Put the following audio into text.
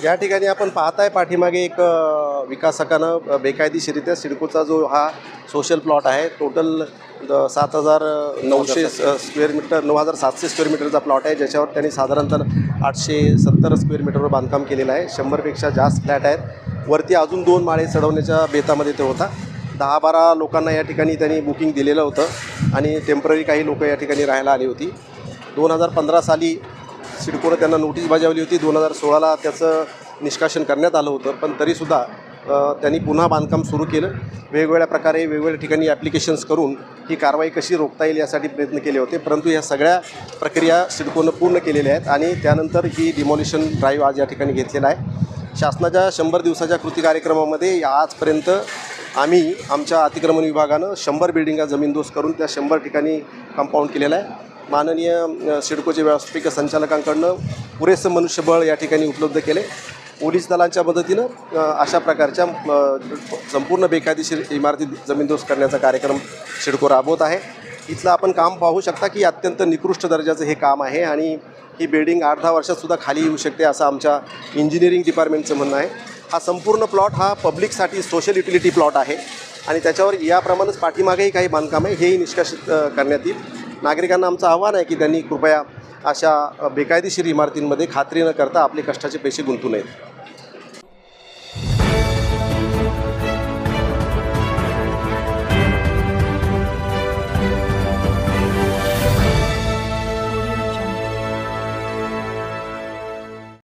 या ठिकाणी आपण पाहताय पाठीमागे एक विकासकानं बेकायदेशीरित्या सिडकोचा जो हा सोशल प्लॉट आहे, टोटल 7,900 स्क्वेअर मीटर, 9,700 स्क्वेअर मीटरचा प्लॉट आहे, ज्याच्यावर त्यांनी साधारणतः 870 स्क्वेअर मीटरवर बांधकाम केलेलं आहे. 100पेक्षा जास्त फ्लॅट आहेत. वरती अजून 2 माळे चढवण्याच्या बेतामध्ये तो होता. 10-12 लोकांना या ठिकाणी त्यांनी बुकिंग दिलेलं होतं आणि टेम्पररी काही लोकं या ठिकाणी राहायला आली होती. 2015 साली सिडकोनं त्यांना नोटीस बजावली होती. 2016ला त्याचं निष्कासन करण्यात आलं होतं, पण तरीसुद्धा त्यांनी पुन्हा बांधकाम सुरू केलं. वेगवेगळ्या प्रकारे वेगवेगळ्या ठिकाणी ॲप्लिकेशन्स करून ही कारवाई कशी रोखता येईल यासाठी प्रयत्न केले होते, परंतु ह्या सगळ्या प्रक्रिया सिडकोनं पूर्ण केलेल्या आहेत आणि त्यानंतर ही डिमॉलिशन ड्राईव्ह आज या ठिकाणी घेतलेला आहे. शासनाच्या 100 दिवसाच्या कृती कार्यक्रमामध्ये आजपर्यंत आम्ही आमच्या अतिक्रमण विभागानं 100 बिल्डिंगा जमीनदोस्त करून त्या 100 ठिकाणी कंपाऊंड केलेलं आहे. माननीय सिडकोचे व्यवस्थापकीय संचालकांकडून पुरेसं मनुष्यबळ या ठिकाणी उपलब्ध केले. पोलीस दलांच्या मदतीनं अशा प्रकारच्या संपूर्ण बेकायदेशीर इमारती जमीनदोस्त करण्याचा कार्यक्रम सिडको राबवत आहे. इथलं आपण काम पाहू शकता की अत्यंत निकृष्ट दर्जाचं हे काम आहे आणि ही बिल्डिंग 8-10 वर्षातसुद्धा खाली येऊ शकते असं आमच्या इंजिनिअरिंग डिपार्टमेंटचं म्हणणं आहे. हा संपूर्ण प्लॉट हा पब्लिकसाठी सोशल युटिलिटी प्लॉट आहे आणि त्याच्यावर याप्रमाणेच पाठीमागेही काही बांधकाम आहे, हेही निष्कासित करण्यात येईल. नागरिकांना आमचं आव्हान आहे की त्यांनी कृपया अशा बेकायदेशीर इमारतींमध्ये खात्री न करता आपले कष्टाचे पैसे गुंतवू नयेत.